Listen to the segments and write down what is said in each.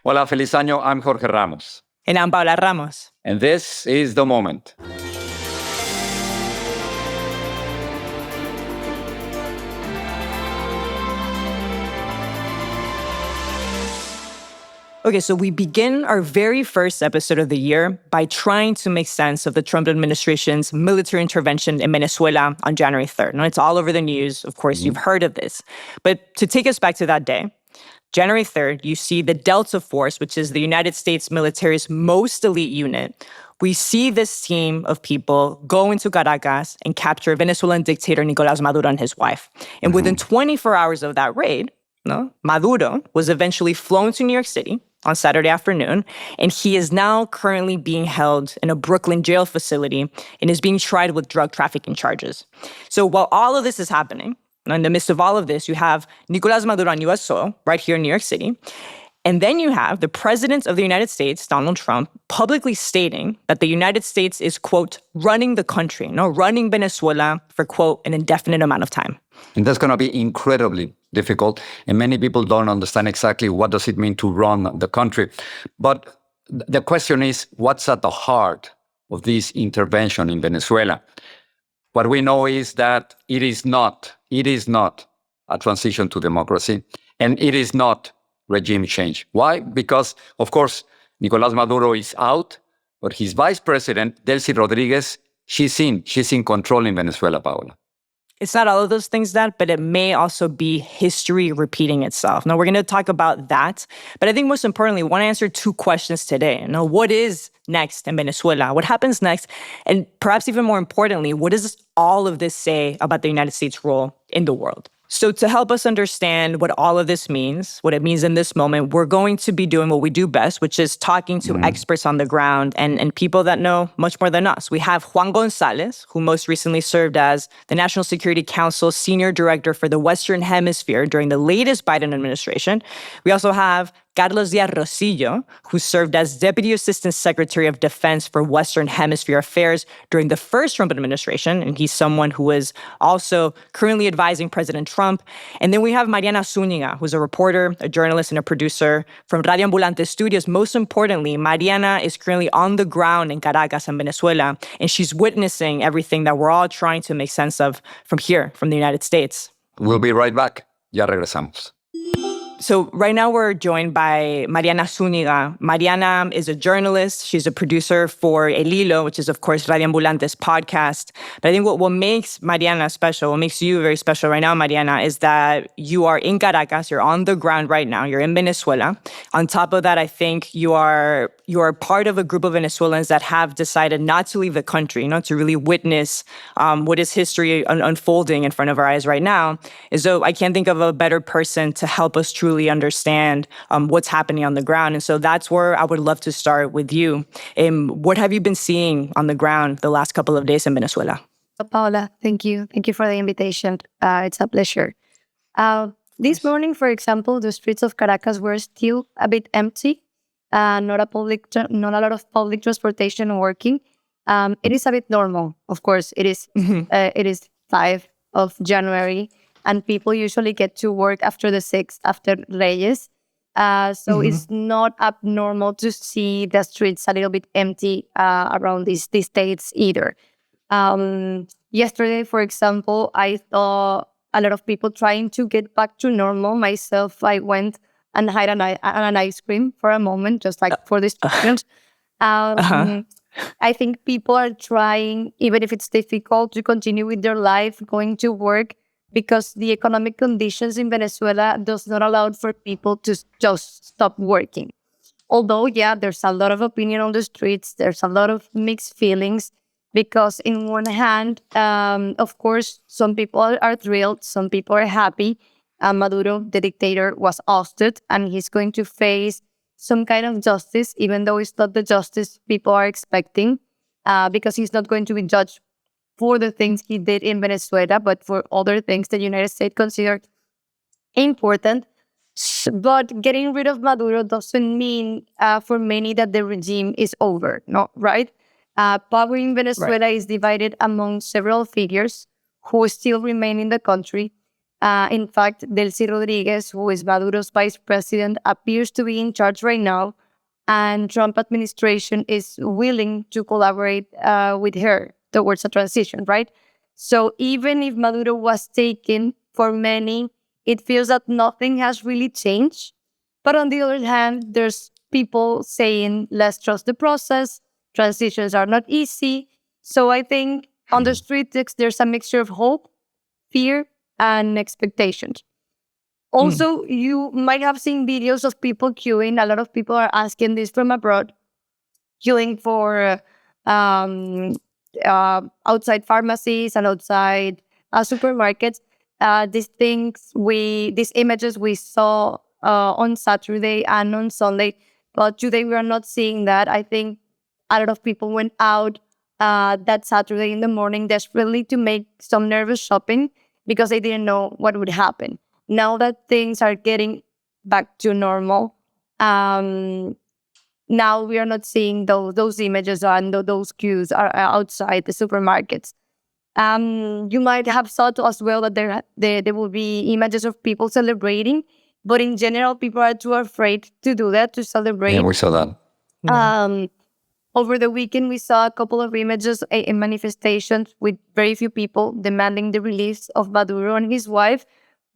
Hola, feliz año. I'm Jorge Ramos. And I'm Paola Ramos. And this is The Moment. Okay, so we begin our very first episode of the year by trying to make sense of the Trump administration's military intervention in Venezuela on January 3rd. Now, it's all over the news. Of course, you've heard of this. But to take us back to that day, January 3rd, you see the Delta Force, which is the United States military's most elite unit. We see this team of people go into Caracas and capture Venezuelan dictator Nicolás Maduro and his wife. And within 24 hours of that raid, Maduro was eventually flown to New York City on Saturday afternoon, and he is now currently being held in a Brooklyn jail facility and is being tried with drug trafficking charges. So while all of this is happening, in the midst of all of this, you have Nicolás Maduro on U.S. soil, right here in New York City. And then you have the president of the United States, Donald Trump, publicly stating that the United States is, quote, running the country, running Venezuela for, quote, an indefinite amount of time. And that's going to be incredibly difficult. And many people don't understand exactly what does it mean to run the country. But the question is, what's at the heart of this intervention in Venezuela? What we know is that it is not a transition to democracy, and it is not regime change. Why? Because, of course, Nicolás Maduro is out, but his vice president, Delcy Rodriguez, she's in control in Venezuela, Paola. It's not all of those things, Dad, but it may also be history repeating itself. Now, we're going to talk about that. But I think most importantly, we want to answer two questions today. What is next in Venezuela? What happens next? And perhaps even more importantly, what does all of this say about the United States' role in the world? So to help us understand what all of this means, what it means in this moment, we're going to be doing what we do best, which is talking to experts on the ground and people that know much more than us. We have Juan Gonzalez, who most recently served as the National Security Council's Senior Director for the Western Hemisphere during the latest Biden administration. We also have Carlos Díaz Rosillo, who served as Deputy Assistant Secretary of Defense for Western Hemisphere Affairs during the first Trump administration, and he's someone who is also currently advising President Trump. And then we have Mariana Zúñiga, who's a reporter, a journalist, and a producer from Radio Ambulante Studios. Most importantly, Mariana is currently on the ground in Caracas and Venezuela, and she's witnessing everything that we're all trying to make sense of from here, from the United States. We'll be right back. Ya regresamos. So right now we're joined by Mariana Zúñiga. Mariana is a journalist. She's a producer for El Hilo, which is, of course, Radio Ambulante's podcast. But I think what makes Mariana special, what makes you very special right now, Mariana, is that you are in Caracas. You're on the ground right now. You're in Venezuela. On top of that, I think you are part of a group of Venezuelans that have decided not to leave the country, to really witness what is history unfolding in front of our eyes right now. And so I can't think of a better person to help us truly understand what's happening on the ground. And so that's where I would love to start with you. What have you been seeing on the ground the last couple of days in Venezuela? Paola, thank you. Thank you for the invitation. It's a pleasure. This morning, for example, the streets of Caracas were still a bit empty. Not a lot of public transportation working. It is a bit normal, of course. It is. It is 5 of January. And people usually get to work after the 6th, after Reyes. So it's not abnormal to see the streets a little bit empty around these dates either. Yesterday, for example, I saw a lot of people trying to get back to normal. Myself, I went and had an ice cream for a moment, just like for the students. I think people are trying, even if it's difficult, to continue with their life, going to work, because the economic conditions in Venezuela does not allow for people to just stop working. Although, there's a lot of opinion on the streets. There's a lot of mixed feelings because in one hand, of course, some people are thrilled. Some people are happy. Maduro, the dictator, was ousted and he's going to face some kind of justice, even though it's not the justice people are expecting, because he's not going to be judged for the things he did in Venezuela, but for other things the United States considered important. But getting rid of Maduro doesn't mean for many that the regime is over, no, right? Power in Venezuela is divided among several figures who still remain in the country. In fact, Delcy Rodriguez, who is Maduro's vice president, appears to be in charge right now, and Trump administration is willing to collaborate with her towards a transition, right? So even if Maduro was taken, for many, it feels that nothing has really changed. But on the other hand, there's people saying, let's trust the process. Transitions are not easy. So I think on the street, there's a mixture of hope, fear, and expectations. Also, you might have seen videos of people queuing. A lot of people are asking this from abroad, queuing for outside pharmacies and outside supermarkets. These images we saw on Saturday and on Sunday, but today we are not seeing that. I think a lot of people went out that Saturday in the morning desperately to make some nervous shopping because they didn't know what would happen. Now that things are getting back to normal, now we are not seeing those images and those queues are outside the supermarkets. You might have thought as well that there will be images of people celebrating, but in general, people are too afraid to do that, to celebrate. Yeah, we saw that. Over the weekend, we saw a couple of images in manifestations with very few people demanding the release of Maduro and his wife.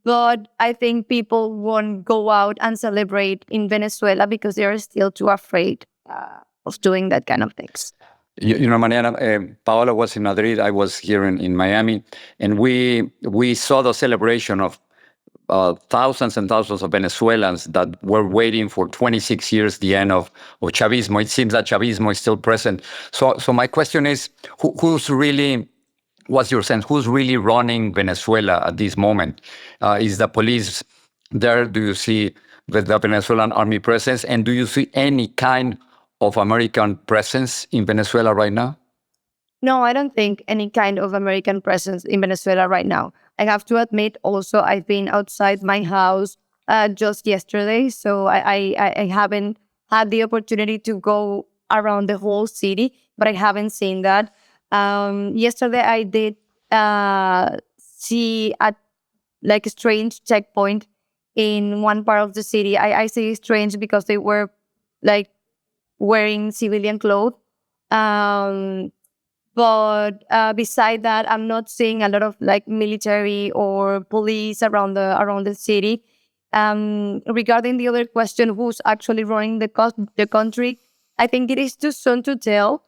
But I think people won't go out and celebrate in Venezuela because they are still too afraid of doing that kind of things. You know, Mariana, Paola was in Madrid. I was here in Miami, and we saw the celebration of thousands and thousands of Venezuelans that were waiting for 26 years the end of Chavismo. It seems that Chavismo is still present. So my question is, what's your sense? Who's really running Venezuela at this moment? Is the police there? Do you see the Venezuelan army presence? And do you see any kind of American presence in Venezuela right now? No, I don't think any kind of American presence in Venezuela right now. I have to admit also, I've been outside my house just yesterday, so I haven't had the opportunity to go around the whole city, but I haven't seen that. Yesterday, I did see a strange checkpoint in one part of the city. I say strange because they were like wearing civilian clothes. But beside that, I'm not seeing a lot of military or police around the city. Regarding the other question, who's actually running the country? I think it is too soon to tell.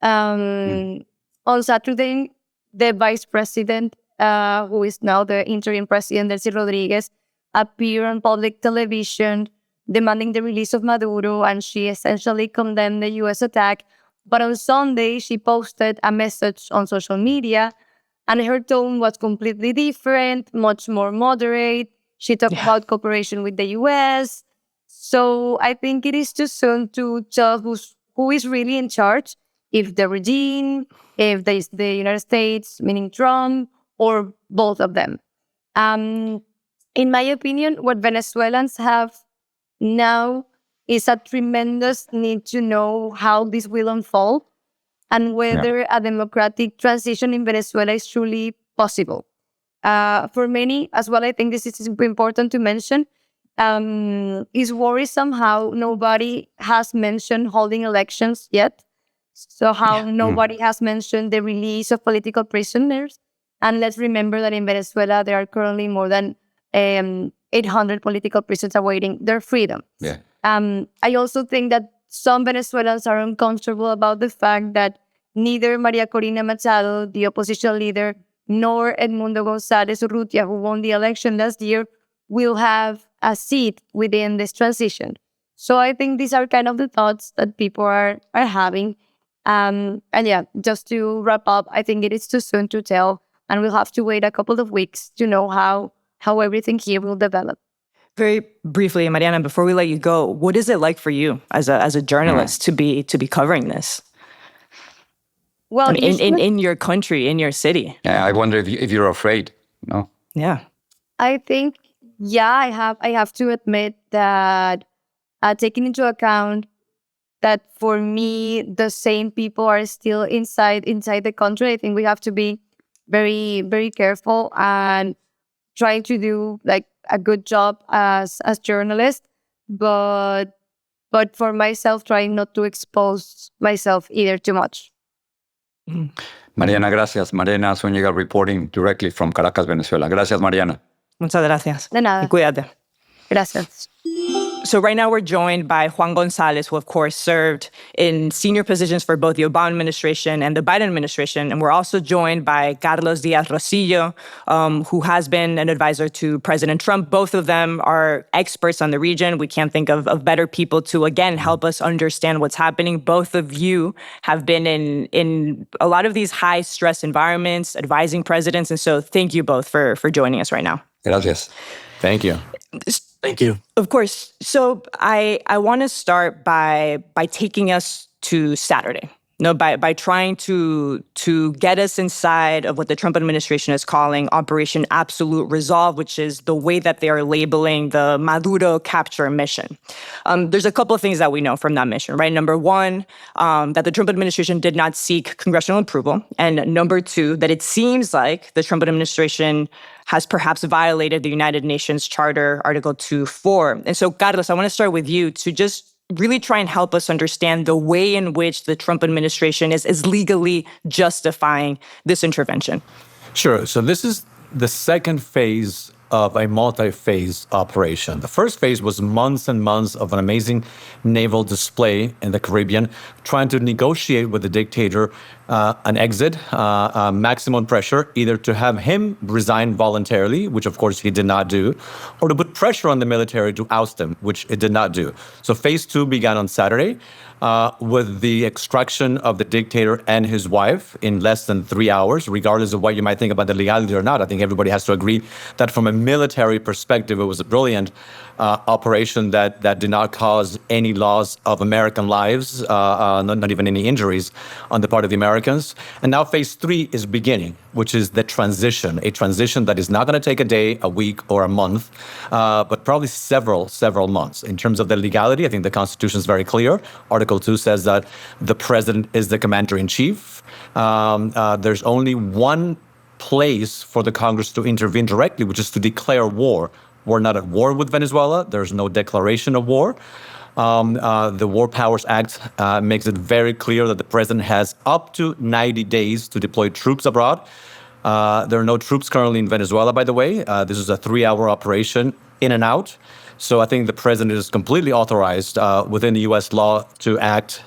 On Saturday, the vice president, who is now the interim president, Delcy Rodriguez, appeared on public television demanding the release of Maduro, and she essentially condemned the U.S. attack. But on Sunday, she posted a message on social media, and her tone was completely different, much more moderate. She talked about cooperation with the U.S. So I think it is too soon to tell who is really in charge, if the regime, if the United States, meaning Trump, or both of them. In my opinion, what Venezuelans have now is a tremendous need to know how this will unfold and whether a democratic transition in Venezuela is truly possible. For many, as well, I think this is important to mention, is worrisome how nobody has mentioned holding elections yet. So how nobody has mentioned the release of political prisoners. And let's remember that in Venezuela, there are currently more than 800 political prisoners awaiting their freedom. Yeah. I also think that some Venezuelans are uncomfortable about the fact that neither Maria Corina Machado, the opposition leader, nor Edmundo González Urrutia, who won the election last year, will have a seat within this transition. So I think these are kind of the thoughts that people are having. And just to wrap up, I think it is too soon to tell, and we'll have to wait a couple of weeks to know how everything here will develop. Very briefly, Mariana, before we let you go, what is it like for you as a journalist to be covering this? Well, in your country, in your city. Yeah, I wonder if you're afraid. No. Yeah. I think I have to admit that taking into account that for me the same people are still inside the country, I think we have to be very, very careful. And trying to do like a good job as journalist, but for myself, trying not to expose myself either too much. Mariana, gracias. Mariana Zúñiga reporting directly from Caracas, Venezuela. Gracias, Mariana. Muchas gracias. De nada. Y cuídate. Gracias. So right now we're joined by Juan Gonzalez, who of course served in senior positions for both the Obama administration and the Biden administration. And we're also joined by Carlos Díaz Rosillo, who has been an advisor to President Trump. Both of them are experts on the region. We can't think of better people to, again, help us understand what's happening. Both of you have been in a lot of these high stress environments, advising presidents. And so thank you both for joining us right now. Gracias. Thank you. Thank you. Of course. So I want to start by taking us to Saturday. By trying to get us inside of what the Trump administration is calling Operation Absolute Resolve, which is the way that they are labeling the Maduro capture mission. There's a couple of things that we know from that mission, right? Number one, that the Trump administration did not seek congressional approval. And number two, that it seems like the Trump administration has perhaps violated the United Nations Charter, Article 2.4. And so, Carlos, I want to start with you to just really try and help us understand the way in which the Trump administration is legally justifying this intervention. Sure. So this is the second phase of a multi-phase operation. The first phase was months and months of an amazing naval display in the Caribbean, trying to negotiate with the dictator an exit, maximum pressure, either to have him resign voluntarily, which of course he did not do, or to put pressure on the military to oust him, which it did not do. So phase two began on Saturday with the extraction of the dictator and his wife in less than 3 hours, regardless of what you might think about the legality or not. I think everybody has to agree that from a military perspective, it was a brilliant operation that did not cause any loss of American lives, not even any injuries on the part of the Americans. And now phase three is beginning, which is the transition, a transition that is not going to take a day, a week, or a month, but probably several months. In terms of the legality, I think the Constitution is very clear. Article 2 says that the president is the commander-in-chief. There's only one place for the Congress to intervene directly, which is to declare war. We're not at war with Venezuela. There's no declaration of war. The War Powers Act makes it very clear that the president has up to 90 days to deploy troops abroad. There are no troops currently in Venezuela, by the way. This is a 3-hour operation in and out. So I think the president is completely authorized within the U.S. law to act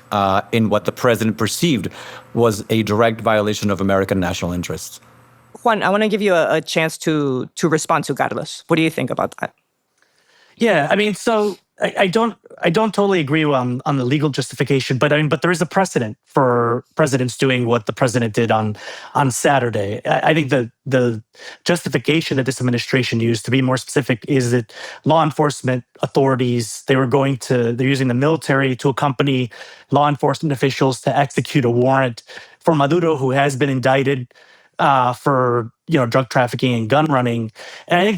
in what the president perceived was a direct violation of American national interests. Juan, I want to give you a chance to respond to Carlos. What do you think about that? Yeah, I mean, so I don't totally agree on the legal justification, but there is a precedent for presidents doing what the president did on Saturday. I think the justification that this administration used, to be more specific, is that law enforcement authorities, they're using the military to accompany law enforcement officials to execute a warrant for Maduro, who has been indicted for drug trafficking and gun running. And I think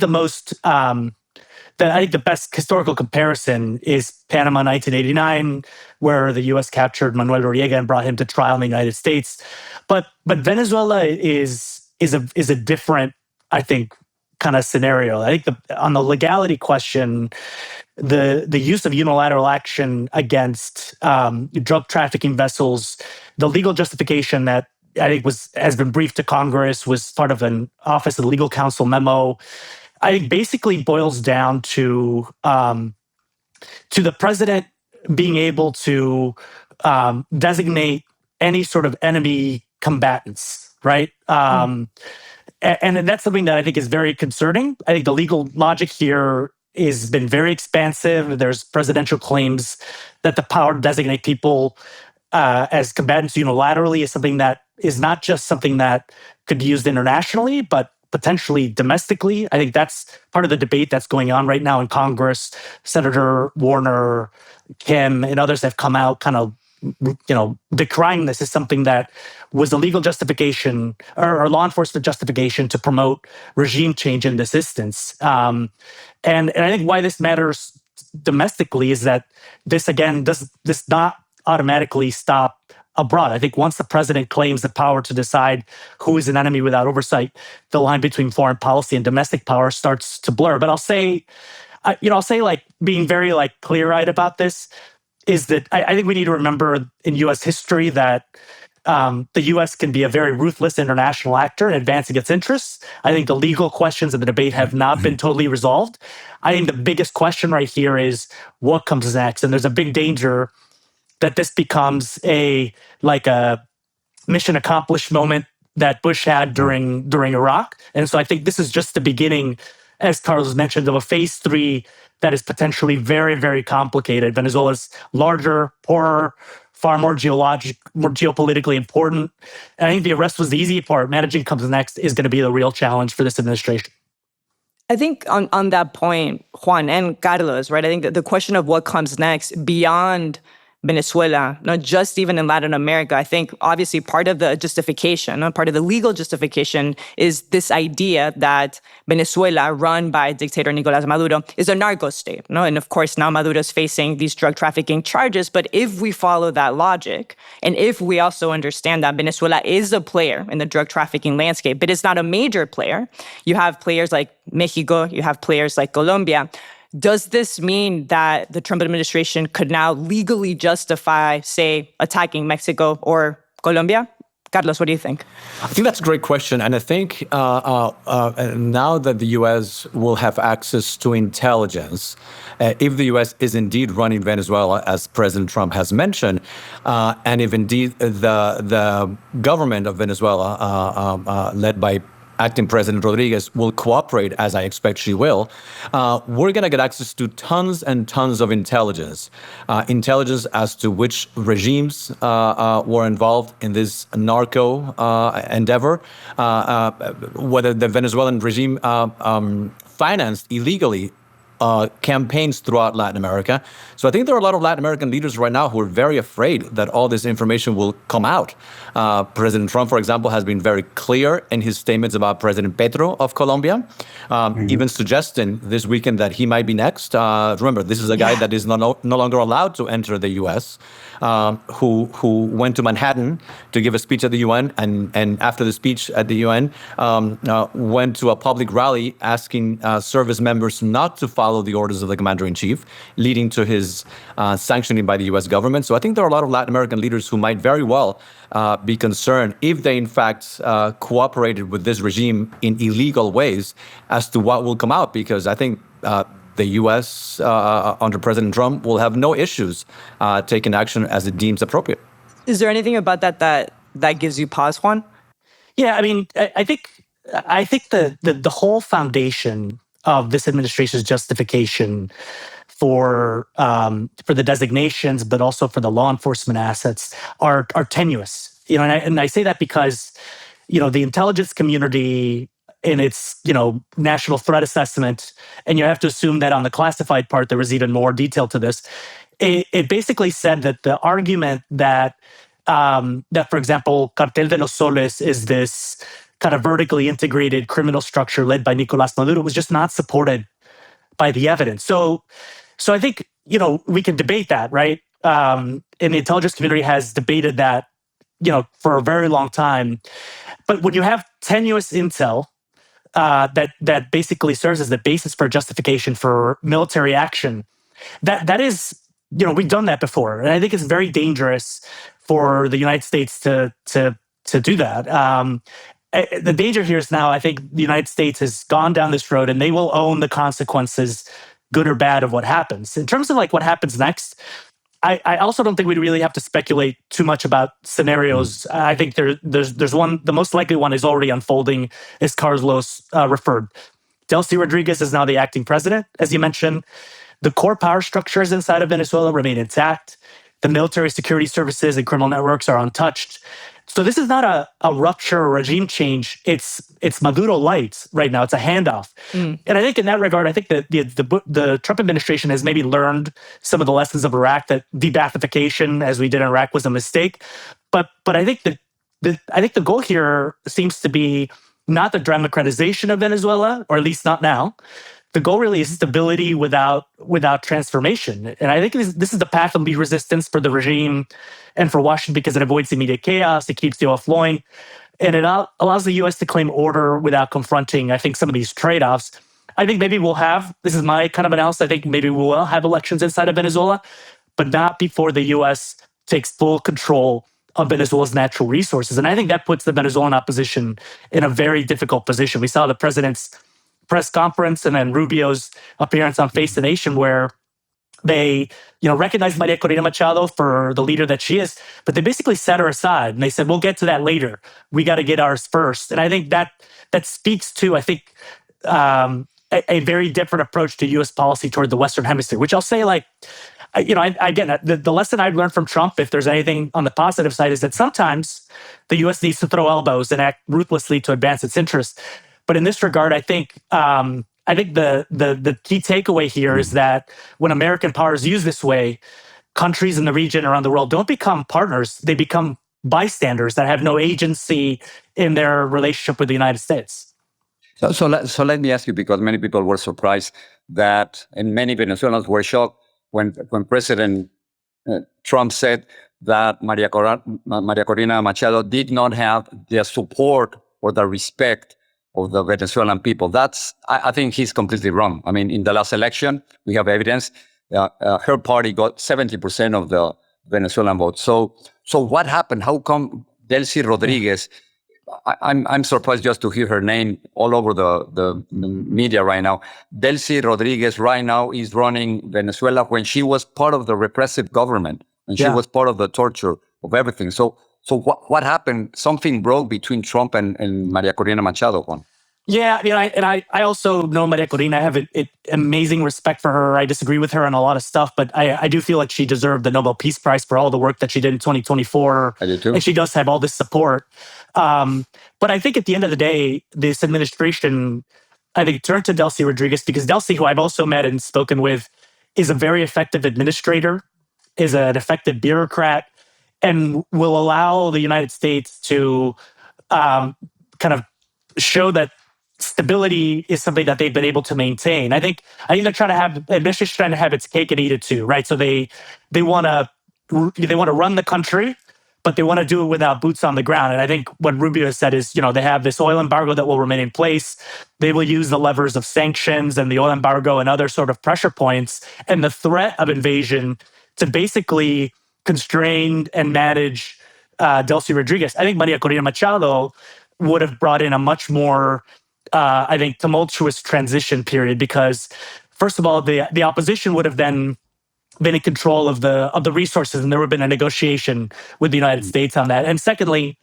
the best historical comparison is Panama 1989, where the U.S. captured Manuel Noriega and brought him to trial in the United States. But Venezuela is a different, I think, kind of scenario. I think on the legality question, the use of unilateral action against drug trafficking vessels, the legal justification that I think has been briefed to Congress, was part of an Office of the Legal Counsel memo, I think basically boils down to the president being able to designate any sort of enemy combatants, right? And that's something that I think is very concerning. I think the legal logic here has been very expansive. There's presidential claims that the power to designate people as combatants unilaterally is something that is not just something that could be used internationally, but potentially domestically. I think that's part of the debate that's going on right now in Congress. Senator Warner, Kim, and others have come out kind of, decrying this as something that was a legal justification or law enforcement justification to promote regime change in this instance. And I think why this matters domestically is that this, again, does not automatically stop abroad. I think once the president claims the power to decide who is an enemy without oversight, the line between foreign policy and domestic power starts to blur. But I'll say like being very like clear-eyed about this is that I think we need to remember in U.S. history that the U.S. can be a very ruthless international actor in advancing its interests. I think the legal questions of the debate have not been totally resolved. I think the biggest question right here is what comes next, and there's a big danger that this becomes a mission accomplished moment that Bush had during Iraq. And so I think this is just the beginning, as Carlos mentioned, of a phase 3 that is potentially very, very complicated. Venezuela's larger, poorer, far more geopolitically important. And I think the arrest was the easy part. Managing comes next is going to be the real challenge for this administration. I think on that point, Juan and Carlos, right? I think that the question of what comes next beyond Venezuela, not just even in Latin America, I think obviously part of the justification, part of the legal justification is this idea that Venezuela, run by dictator Nicolás Maduro, is a narco state. And of course, now Maduro's facing these drug trafficking charges. But if we follow that logic, and if we also understand that Venezuela is a player in the drug trafficking landscape, but it's not a major player, you have players like Mexico, you have players like Colombia. Does this mean that the Trump administration could now legally justify, say, attacking Mexico or Colombia? Carlos, what do you think? I think that's a great question. And I think now that the U.S. will have access to intelligence, if the U.S. is indeed running Venezuela, as President Trump has mentioned, and if indeed the government of Venezuela, led by acting President Rodriguez, will cooperate, as I expect she will, we're going to get access to tons and tons of intelligence. Intelligence as to which regimes were involved in this narco endeavor, whether the Venezuelan regime financed illegally campaigns throughout Latin America. So I think there are a lot of Latin American leaders right now who are very afraid that all this information will come out. President Trump, for example, has been very clear in his statements about President Petro of Colombia, even suggesting this weekend that he might be next. Remember, this is a guy that is no longer allowed to enter the U.S., who went to Manhattan to give a speech at the UN, and after the speech at the UN, went to a public rally asking service members not to follow the orders of the commander-in-chief, leading to his sanctioning by the U.S. government. So I think there are a lot of Latin American leaders who might very well be concerned if they, in fact, cooperated with this regime in illegal ways as to what will come out, because I think the U.S. Under President Trump will have no issues taking action as it deems appropriate. Is there anything about that gives you pause, Juan? Yeah, I mean, I think the whole foundation of this administration's justification for the designations, but also for the law enforcement assets, are tenuous. And I say that because the intelligence community in its national threat assessment, and you have to assume that on the classified part there was even more detail to this. It basically said that the argument that for example, Cartel de los Soles is this kind of vertically integrated criminal structure led by Nicolás Maduro was just not supported by the evidence. So I think we can debate that, right? And the intelligence community has debated that for a very long time. But when you have tenuous intel that basically serves as the basis for justification for military action, that is, we've done that before, and I think it's very dangerous for the United States to do that. The danger here is now I think the United States has gone down this road, and they will own the consequences, good or bad, of what happens. In terms of what happens next, I also don't think we really have to speculate too much about scenarios. I think there's one, the most likely one is already unfolding, as Carlos referred. Delcy Rodriguez is now the acting president, as you mentioned. The core power structures inside of Venezuela remain intact. The military security services and criminal networks are untouched. So this is not a rupture or regime change. It's Maduro light right now. It's a handoff. And I think in that regard, I think that the Trump administration has maybe learned some of the lessons of Iraq, that de-Baathification, as we did in Iraq, was a mistake. But I think the goal here seems to be not the democratization of Venezuela, or at least not now, the goal really is stability without transformation. And I think this is the path of least resistance for the regime and for Washington, because it avoids immediate chaos, it keeps the oil flowing, and it allows the U.S. to claim order without confronting, I think, some of these trade-offs. I think maybe this is my kind of analysis, I think maybe we will have elections inside of Venezuela, but not before the U.S. takes full control of Venezuela's natural resources. And I think that puts the Venezuelan opposition in a very difficult position. We saw the president's press conference and then Rubio's appearance on Face the Nation, where they, recognized Maria Corina Machado for the leader that she is, but they basically set her aside and they said, we'll get to that later. We got to get ours first. And I think that speaks to, a very different approach to U.S. policy toward the Western Hemisphere, which I'll say, again, the lesson I've learned from Trump, if there's anything on the positive side, is that sometimes the U.S. needs to throw elbows and act ruthlessly to advance its interests. But in this regard, I think the key takeaway here is that when American powers use this way, countries in the region around the world don't become partners; they become bystanders that have no agency in their relationship with the United States. So let me ask you, because many people were surprised that, and many Venezuelans were shocked when President Trump said that Maria Corina Machado did not have the support or the respect of the Venezuelan people. I think he's completely wrong. I mean, in the last election, we have evidence. Her party got 70% of the Venezuelan vote. So what happened? How come Delcy Rodriguez? I'm surprised just to hear her name all over the media right now. Delcy Rodriguez right now is running Venezuela when she was part of the repressive government and she was part of the torture of everything. So what happened? Something broke between Trump and Maria Corina Machado, Juan. Yeah, I also know Maria Corina. I have an amazing respect for her. I disagree with her on a lot of stuff, but I do feel like she deserved the Nobel Peace Prize for all the work that she did in 2024. I do too. And she does have all this support. But I think at the end of the day, this administration, I think, turned to Delcy Rodriguez because Delcy, who I've also met and spoken with, is a very effective administrator, is an effective bureaucrat, and will allow the United States to kind of show that stability is something that they've been able to maintain. I think they're administration's trying to have its cake and eat it too, right? So they want to run the country, but they want to do it without boots on the ground. And I think what Rubio has said is, they have this oil embargo that will remain in place. They will use the levers of sanctions and the oil embargo and other sort of pressure points and the threat of invasion to basically constrain and manage Delcy Rodriguez. I think Maria Corina Machado would have brought in a much more tumultuous transition period because, first of all, the opposition would have then been in control of the resources, and there would have been a negotiation with the United States on that. And secondly,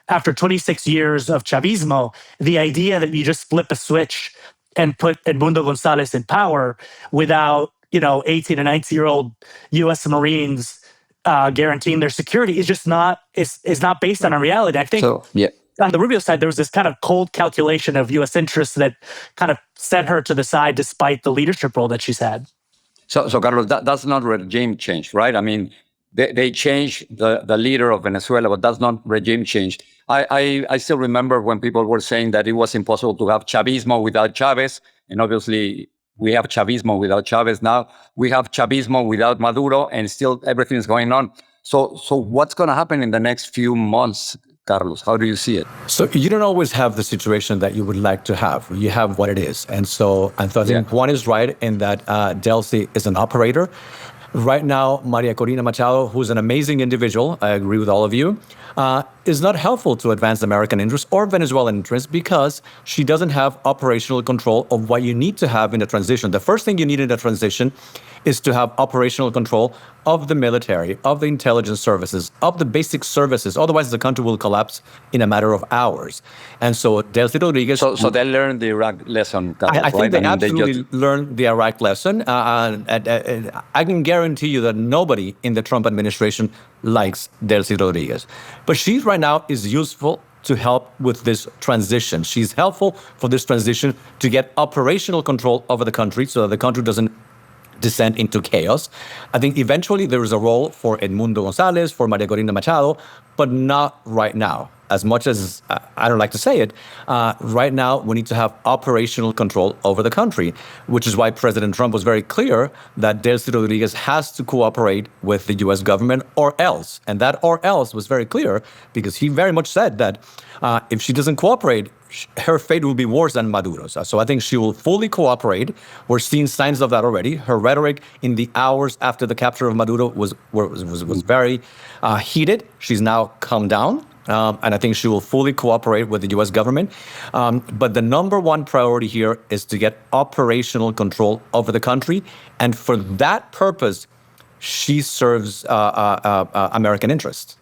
after 26 years of Chavismo, the idea that you just flip a switch and put Edmundo Gonzalez in power without 18 and 19-year-old U.S. Marines guaranteeing their security is just not based on a reality. I think. So, yeah. On the Rubio side, there was this kind of cold calculation of U.S. interests that kind of set her to the side despite the leadership role that she's had. So Carlos, that's not regime change, right? I mean, they changed the leader of Venezuela, but that's not regime change. I still remember when people were saying that it was impossible to have Chavismo without Chavez, and obviously we have Chavismo without Chavez now. We have Chavismo without Maduro, and still everything is going on. So what's going to happen in the next few months, Carlos? How do you see it? So you don't always have the situation that you would like to have. You have what it is. And so I think Juan is right in that Delcy is an operator. Right now, Maria Corina Machado, who's an amazing individual, I agree with all of you, is not helpful to advance American interests or Venezuelan interests because she doesn't have operational control of what you need to have in the transition. The first thing you need in the transition is to have operational control of the military, of the intelligence services, of the basic services. Otherwise, the country will collapse in a matter of hours. And so Delcy Rodriguez... So they learned the Iraq lesson, Carlos, I think right? they absolutely learned the Iraq lesson. I can guarantee you that nobody in the Trump administration likes Delcy Rodriguez. But she right now is useful to help with this transition. She's helpful for this transition to get operational control over the country so that the country doesn't descend into chaos. I think eventually there is a role for Edmundo Gonzalez, for Maria Corina Machado, but not right now. As much as I don't like to say it, right now we need to have operational control over the country, which is why President Trump was very clear that Delcy Rodriguez has to cooperate with the U.S. government or else. And that or else was very clear because he very much said that if she doesn't cooperate, her fate will be worse than Maduro's. So I think she will fully cooperate. We're seeing signs of that already. Her rhetoric in the hours after the capture of Maduro was very heated. She's now calmed down. And I think she will fully cooperate with the U.S. government. But the number one priority here is to get operational control over the country. And for that purpose, she serves American interests.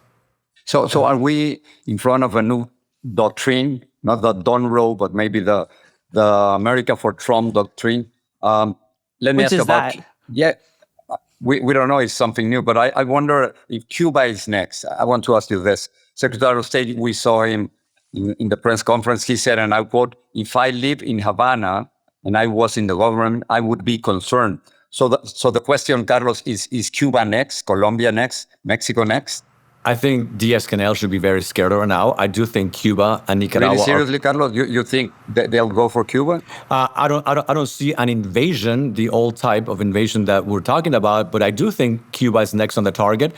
So are we in front of a new doctrine, not the Don Roe, but maybe the America for Trump doctrine? Let me Which ask is about that? Yeah. We don't know, it's something new, but I wonder if Cuba is next. I want to ask you this. Secretary of State, we saw him in the press conference. He said, and I quote, "If I live in Havana and I was in the government, I would be concerned." So the question, Carlos, is Cuba next, Colombia next, Mexico next? I think Diaz-Canel should be very scared right now. I do think Cuba and Nicaragua. Really seriously, Carlos, you think that they'll go for Cuba? I don't see an invasion, the old type of invasion that we're talking about, but I do think Cuba is next on the target.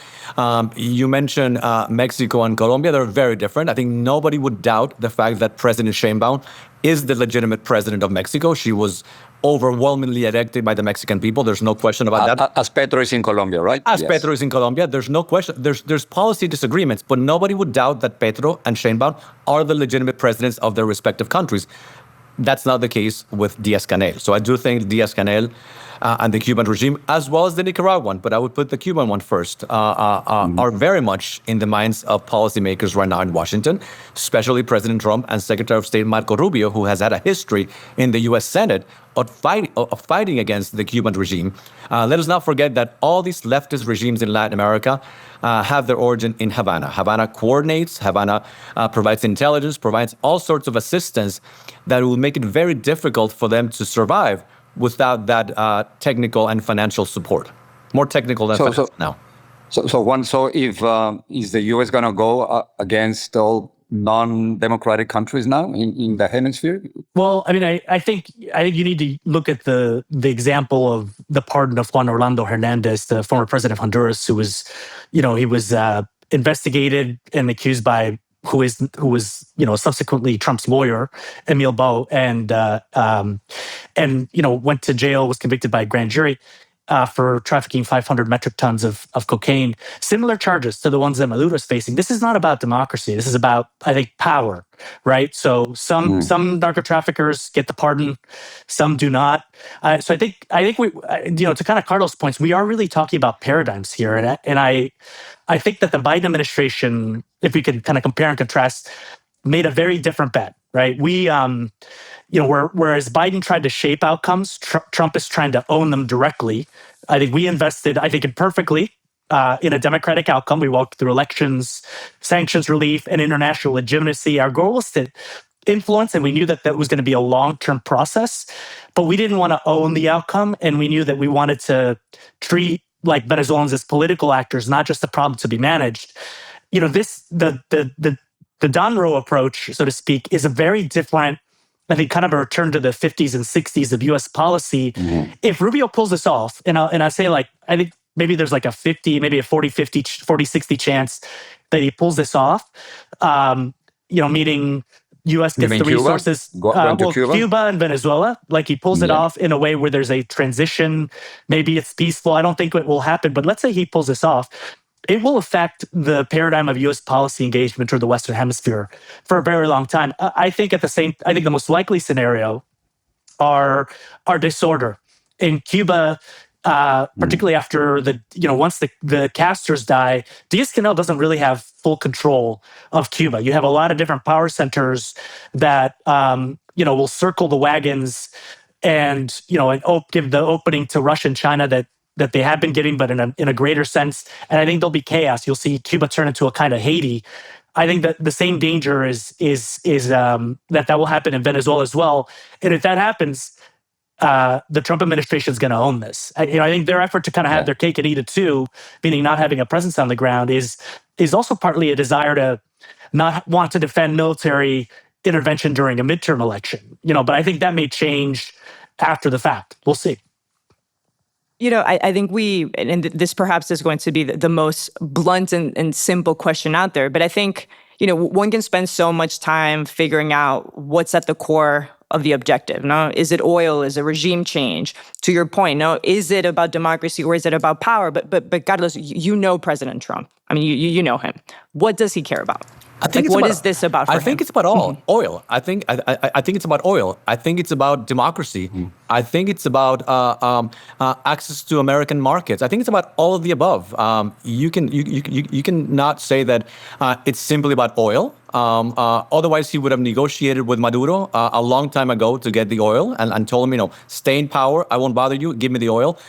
You mentioned Mexico and Colombia; they're very different. I think nobody would doubt the fact that President Sheinbaum is the legitimate president of Mexico. She was overwhelmingly elected by the Mexican people. There's no question about that. As Petro is in Colombia, right? As Petro is in Colombia, there's no question. There's policy disagreements, but nobody would doubt that Petro and Sheinbaum are the legitimate presidents of their respective countries. That's not the case with Diaz-Canel. So I do think Diaz-Canel and the Cuban regime, as well as the Nicaraguan, but I would put the Cuban one first, are very much in the minds of policymakers right now in Washington, especially President Trump and Secretary of State Marco Rubio, who has had a history in the U.S. Senate of fighting against the Cuban regime. Let us not forget that all these leftist regimes in Latin America have their origin in Havana. Havana coordinates, Havana provides intelligence, provides all sorts of assistance that will make it very difficult for them to survive without that technical and financial support. More technical than financial now. So if is the U.S. going to go against all non-democratic countries now in the hemisphere? Well, I mean, I think you need to look at the example of the pardon of Juan Orlando Hernandez, the former president of Honduras, who was, he was investigated and accused by who was subsequently Trump's lawyer, Emil Bo, and went to jail, was convicted by a grand jury for trafficking 500 metric tons of cocaine. Similar charges to the ones that Maduro is facing. This is not about democracy. This is about, I think, power, right? So some narco traffickers get the pardon, some do not. So I think we, to kind of Carlos' points, we are really talking about paradigms here, and I think that the Biden administration, if we could kind of compare and contrast, made a very different bet, right? We, whereas Biden tried to shape outcomes, Trump is trying to own them directly. I think we invested, imperfectly, in a democratic outcome. We walked through elections, sanctions relief, and international legitimacy. Our goal was to influence, and we knew that was going to be a long-term process, but we didn't want to own the outcome, and we knew that we wanted to treat like Venezuelans as political actors, not just a problem to be managed. The Don Roe approach, so to speak, is a very different, I think, kind of a return to the 50s and 60s of U.S. policy. Mm-hmm. If Rubio pulls this off, and I say, I think maybe there's like a 50, maybe a 40-60 chance that he pulls this off, meaning U.S. gets the resources. Cuba and Venezuela, he pulls it off in a way where there's a transition. Maybe it's peaceful. I don't think it will happen, but let's say he pulls this off. It will affect the paradigm of U.S. policy engagement toward the Western Hemisphere for a very long time. I think the most likely scenario are disorder in Cuba. Particularly after once the Castors die, Diaz-Canel doesn't really have full control of Cuba. You have a lot of different power centers that will circle the wagons and give the opening to Russia and China that they have been getting, but in a greater sense. And I think there'll be chaos. You'll see Cuba turn into a kind of Haiti. I think that the same danger is that will happen in Venezuela as well. And if that happens, the Trump administration is going to own this. I think their effort to kind of have their cake and eat it too, meaning not having a presence on the ground, is is also partly a desire to not want to defend military intervention during a midterm election. But I think that may change after the fact. We'll see. I think and this perhaps is going to be the most blunt and simple question out there, but I think, one can spend so much time figuring out what's at the core of the objective. No, is it oil? Is it regime change? To your point, no, is it about democracy or is it about power? But Carlos, you know President Trump. I mean, you know him. What does he care about? I think what is this about for him? I think it's about oil. I think it's about oil. I think it's about democracy. I think it's about access to American markets. I think it's about all of the above. You can not say that it's simply about oil. Otherwise, he would have negotiated with Maduro a long time ago to get the oil and told him, stay in power. I won't bother you. Give me the oil.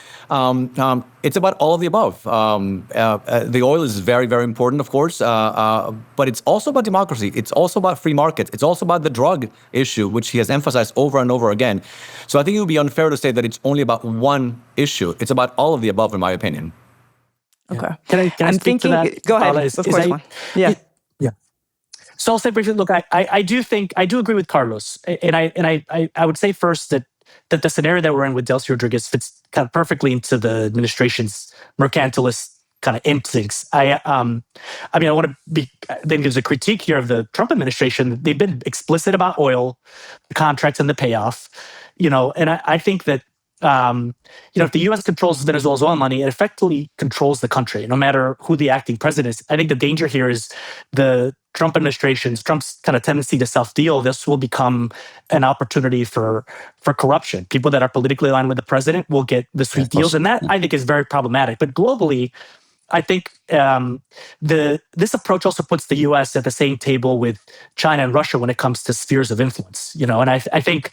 It's about all of the above. The oil is very, very important, of course, but it's also about democracy. It's also about free markets. It's also about the drug issue, which he has emphasized over and over again. So I think it would be unfair to say that it's only about one issue. It's about all of the above, in my opinion. Okay. Can I speak to that? Go ahead. Of course, Juan. Yeah. So I'll say briefly, look, I do agree with Carlos. And I would say first that the scenario that we're in with Delcy Rodriguez fits kind of perfectly into the administration's mercantilist kind of instincts. I want to be, then there's a critique here of the Trump administration. They've been explicit about oil, the contracts and the payoff, and I think that, if the U.S. controls Venezuela's oil money, it effectively controls the country, no matter who the acting president is. I think the danger here is the Trump's kind of tendency to self-deal. This will become an opportunity for corruption. People that are politically aligned with the president will get the sweet deals, and that I think is very problematic. But globally, I think this approach also puts the U.S. at the same table with China and Russia when it comes to spheres of influence. And I think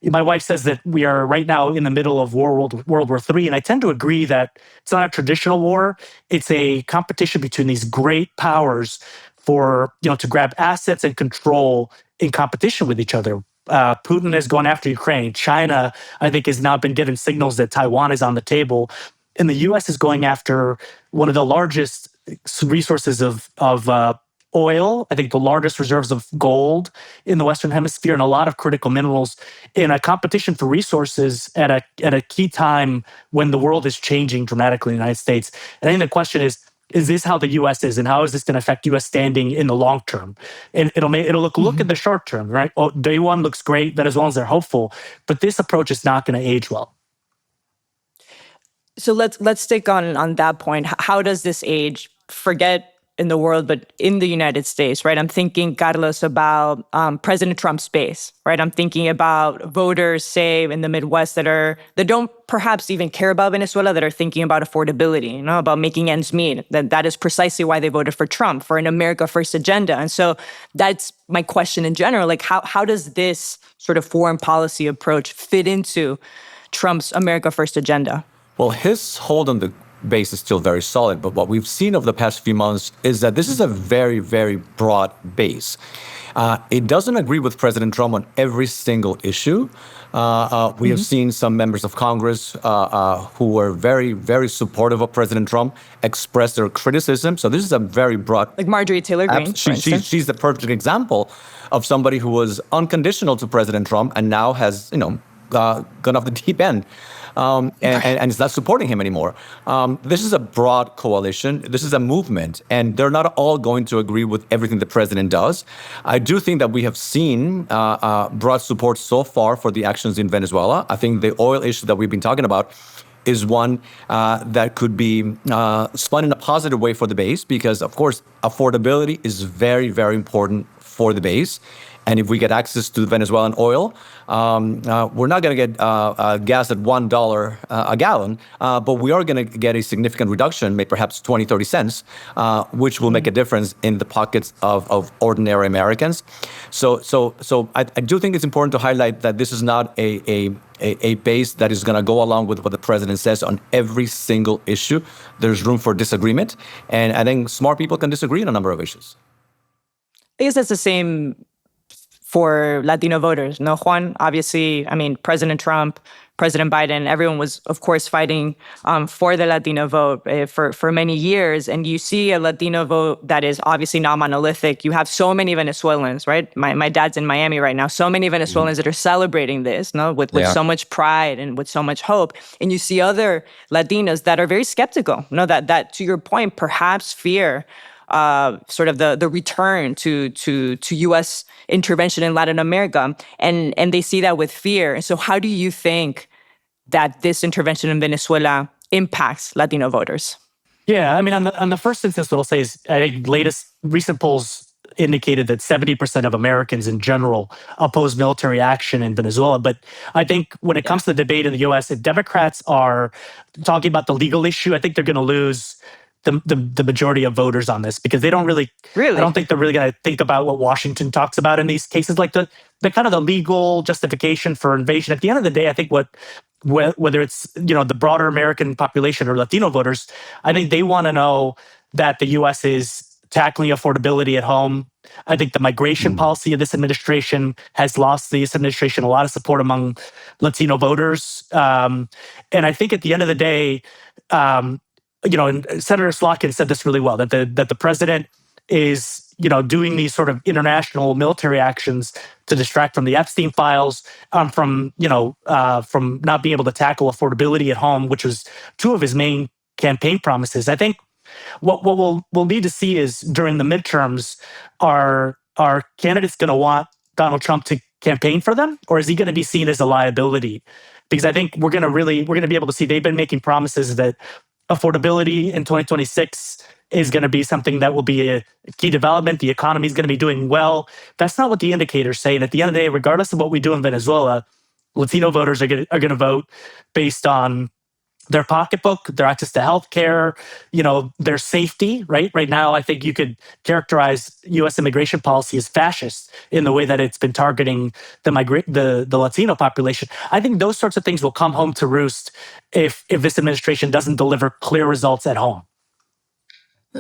my wife says that we are right now in the middle of World War III, and I tend to agree that it's not a traditional war. It's a competition between these great powers for, to grab assets and control in competition with each other. Putin is going after Ukraine. China, I think, has now been given signals that Taiwan is on the table. And the U.S. is going after one of the largest resources of oil, I think the largest reserves of gold in the Western Hemisphere, and a lot of critical minerals in a competition for resources at a key time when the world is changing dramatically in the United States. And I think the question is this how the U.S. is, and how is this going to affect U.S. standing in the long term? And it'll look at the short term, right? Day one looks great, Venezuelans are hopeful, but this approach is not going to age well. So let's stick on that point. How does this age? Forget in the world, but in the United States, right? I'm thinking, Carlos, about President Trump's base, right? I'm thinking about voters, say, in the Midwest that don't perhaps even care about Venezuela, that are thinking about affordability, about making ends meet. That is precisely why they voted for Trump, for an America First agenda. And so that's my question in general. Like, how does this sort of foreign policy approach fit into Trump's America First agenda? Well, his hold on the base is still very solid, but what we've seen over the past few months is that this is a very, very broad base. It doesn't agree with President Trump on every single issue. We have seen some members of Congress who were very, very supportive of President Trump express their criticism. So this is a very broad... Like Marjorie Taylor Greene, for instance. She's the perfect example of somebody who was unconditional to President Trump and now has, gone off the deep end. And is not supporting him anymore. This is a broad coalition. This is a movement, and they're not all going to agree with everything the president does. I do think that we have seen broad support so far for the actions in Venezuela. I think the oil issue that we've been talking about is one that could be spun in a positive way for the base, because, of course, affordability is very, very important for the base. And if we get access to Venezuelan oil, we're not going to get gas at $1 a gallon, but we are going to get a significant reduction, maybe perhaps 20, 30 cents, which will make a difference in the pockets of ordinary Americans. So I do think it's important to highlight that this is not a base that is going to go along with what the president says on every single issue. There's room for disagreement, and I think smart people can disagree on a number of issues. I guess that's the same for Latino voters. No, Juan, obviously, I mean, President Trump, President Biden, everyone was, of course, fighting for the Latino vote for many years. And you see a Latino vote that is obviously not monolithic. You have so many Venezuelans, right? My dad's in Miami right now. So many Venezuelans that are celebrating this, no, with so much pride and with so much hope. And you see other Latinos that are very skeptical, that to your point, perhaps fear sort of the return to U.S. intervention in Latin America, and they see that with fear. And so, how do you think that this intervention in Venezuela impacts Latino voters? Yeah, I mean, on the first instance, what I'll say is, I think recent polls indicated that 70% of Americans in general oppose military action in Venezuela. But I think when it comes to the debate in the U.S., if Democrats are talking about the legal issue, I think they're going to lose the majority of voters on this, because they don't really, I don't think they're really going to think about what Washington talks about in these cases, like the kind of the legal justification for invasion. At the end of the day, I think whether it's the broader American population or Latino voters, I think they want to know that the U.S. is tackling affordability at home. I think the migration policy of this administration has lost this administration a lot of support among Latino voters, and I think at the end of the day, and Senator Slotkin said this really well, that the president is doing these sort of international military actions to distract from the Epstein files, from not being able to tackle affordability at home, which was two of his main campaign promises. I think what we'll need to see is, during the midterms, are candidates going to want Donald Trump to campaign for them, or is he going to be seen as a liability? Because I think we're going to be able to see, they've been making promises that affordability in 2026 is going to be something that will be a key development. The economy is going to be doing well. That's not what the indicators say. And at the end of the day, regardless of what we do in Venezuela, Latino voters are going to vote based on their pocketbook, their access to healthcare, their safety. Right now, I think you could characterize U.S. immigration policy as fascist in the way that it's been targeting the Latino population. I think those sorts of things will come home to roost if this administration doesn't deliver clear results at home.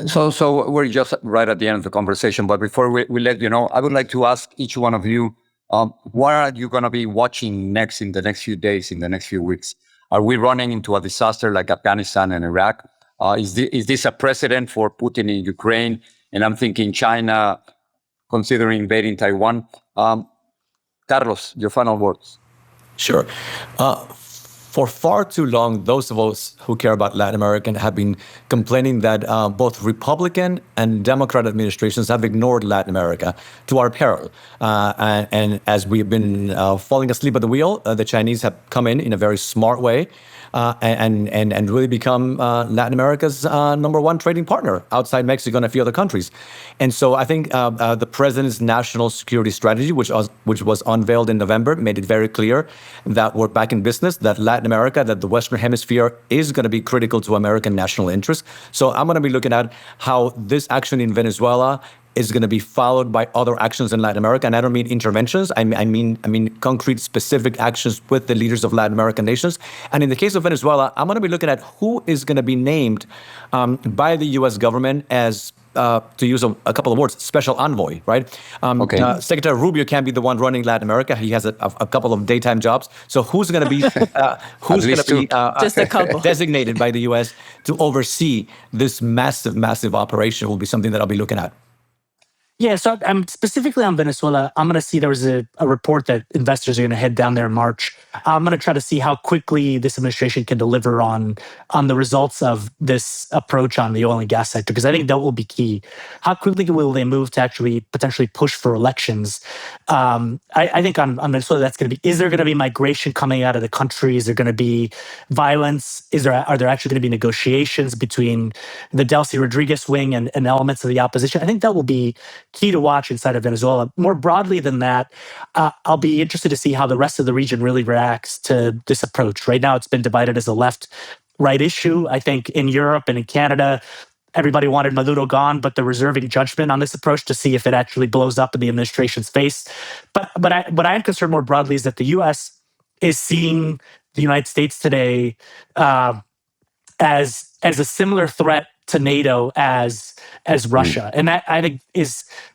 So we're just right at the end of the conversation, but before we let you know, I would like to ask each one of you, what are you going to be watching next in the next few days, in the next few weeks? Are we running into a disaster like Afghanistan and Iraq? Is this a precedent for Putin in Ukraine? And I'm thinking China considering invading Taiwan. Carlos, your final words. Sure. For far too long, those of us who care about Latin America have been complaining that both Republican and Democrat administrations have ignored Latin America to our peril. And as we've been falling asleep at the wheel, the Chinese have come in a very smart way and really become Latin America's number one trading partner outside Mexico and a few other countries. And so I think the president's national security strategy, which was unveiled in November, made it very clear that we're back in business, that Latin America, that the Western Hemisphere is going to be critical to American national interests. So I'm going to be looking at how this action in Venezuela is going to be followed by other actions in Latin America. And I don't mean interventions. I mean concrete, specific actions with the leaders of Latin American nations. And in the case of Venezuela, I'm going to be looking at who is going to be named by the U.S. government as, to use a couple of words, special envoy, right? Secretary Rubio can't be the one running Latin America. He has a couple of daytime jobs. So who's going to be just a couple designated by the U.S. to oversee this massive operation will be something that I'll be looking at. Yeah, so I'm specifically on Venezuela. I'm going to see there was a report that investors are going to head down there in March. I'm going to try to see how quickly this administration can deliver on the results of this approach on the oil and gas sector, because I think that will be key. How quickly will they move to actually potentially push for elections? I think on Venezuela, that's going to be, is there going to be migration coming out of the country? Is there going to be violence? Are there actually going to be negotiations between the Delcy Rodriguez wing and elements of the opposition? I think that will be key to watch inside of Venezuela. More broadly than that, I'll be interested to see how the rest of the region really reacts to this approach. Right now, it's been divided as a left-right issue. I think in Europe and in Canada, everybody wanted Maduro gone, but they're reserving judgment on this approach to see if it actually blows up in the administration's face. But what I am concerned more broadly is that the U.S. is seeing the United States today as a similar threat to NATO as Russia. And that, I think,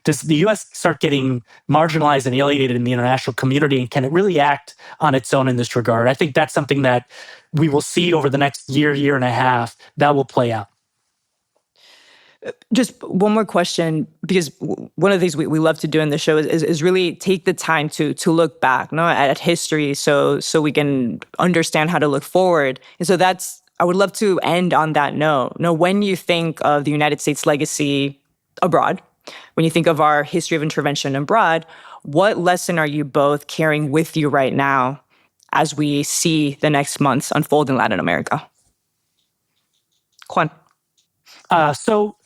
does the U.S. start getting marginalized and alienated in the international community? And can it really act on its own in this regard? I think that's something that we will see over the next year and a half that will play out. Just one more question, because one of the things we love to do in the show is really take the time to look back, at history, so we can understand how to look forward. And so I would love to end on that note. When you think of the United States legacy abroad, when you think of our history of intervention abroad, what lesson are you both carrying with you right now as we see the next months unfold in Latin America? Juan. So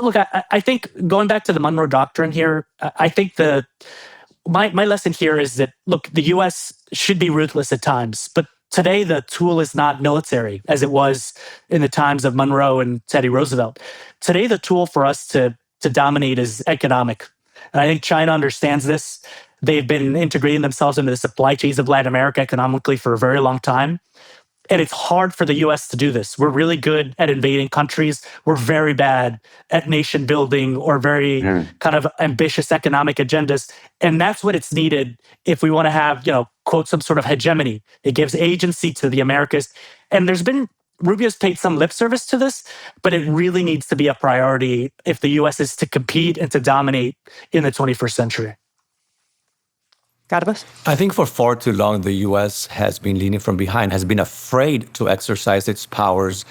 look, I think going back to the Monroe Doctrine here, I think my lesson here is that, look, the U.S. should be ruthless at times, but today the tool is not military as it was in the times of Monroe and Teddy Roosevelt. Today the tool for us to dominate is economic. And I think China understands this. They've been integrating themselves into the supply chains of Latin America economically for a very long time. And it's hard for the U.S. to do this. We're really good at invading countries. We're very bad at nation building or very kind of ambitious economic agendas. And that's what it's needed if we want to have, quote, some sort of hegemony. It gives agency to the Americas. And Rubio's paid some lip service to this, but it really needs to be a priority if the U.S. is to compete and to dominate in the 21st century. Carlos? I think for far too long, the U.S. has been leaning from behind, has been afraid to exercise its powers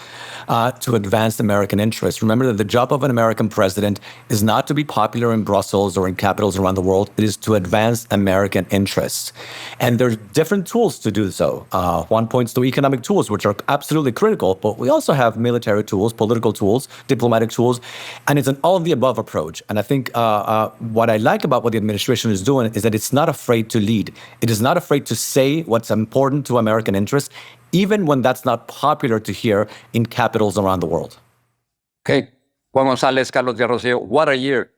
to advance American interests. Remember that the job of an American president is not to be popular in Brussels or in capitals around the world. It is to advance American interests. And there's different tools to do so. One points to economic tools, which are absolutely critical, but we also have military tools, political tools, diplomatic tools, and it's an all-of-the-above approach. And I think what I like about what the administration is doing is that it's not afraid to lead. It is not afraid to say what's important to American interests, even when that's not popular to hear in capitals around the world. Okay. Juan Gonzalez, Carlos Díaz Rosillo, what a year.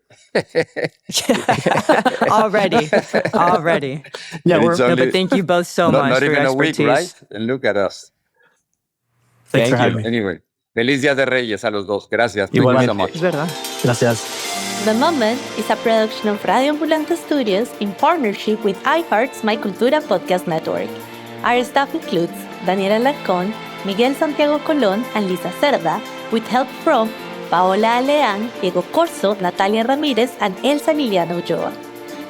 Already. Yeah, but thank you both so much not for even your a week, expertise. right? And look at us. Thanks for Thank having you. me. Anyway, Feliz Día de Reyes a los dos. Gracias. Thank you Igualmente. so much. Es verdad. Gracias. The Moment is a production of Radio Ambulante Studios in partnership with iHeart's My Cultura podcast network. Our staff includes Daniela Alarcón, Miguel Santiago Colón, and Lisa Cerda, with help from Paola Aleán, Diego Corso, Natalia Ramírez, and Elsa Liliana Ulloa.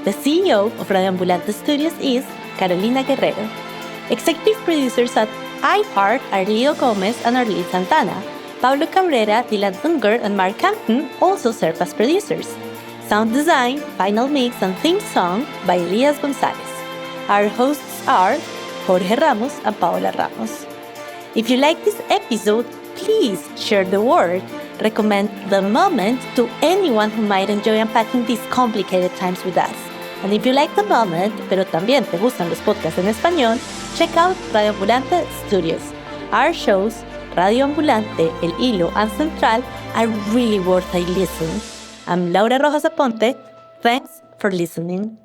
The CEO of Radio Ambulante Studios is Carolina Guerrero. Executive producers at iHeart are Leo Gomez and Arlene Santana. Pablo Cabrera, Dylan Unger, and Mark Hampton also serve as producers. Sound design, final mix, and theme song by Díaz Gonzalez. Our hosts are Jorge Ramos and Paola Ramos. If you like this episode, please share the word. Recommend The Moment to anyone who might enjoy unpacking these complicated times with us. And if you like The Moment, pero también te gustan los podcasts en español, check out Radio Ambulante Studios. Our shows, Radio Ambulante, El Hilo, and Central are really worth a listen. I'm Laura Rojas Aponte. Thanks for listening.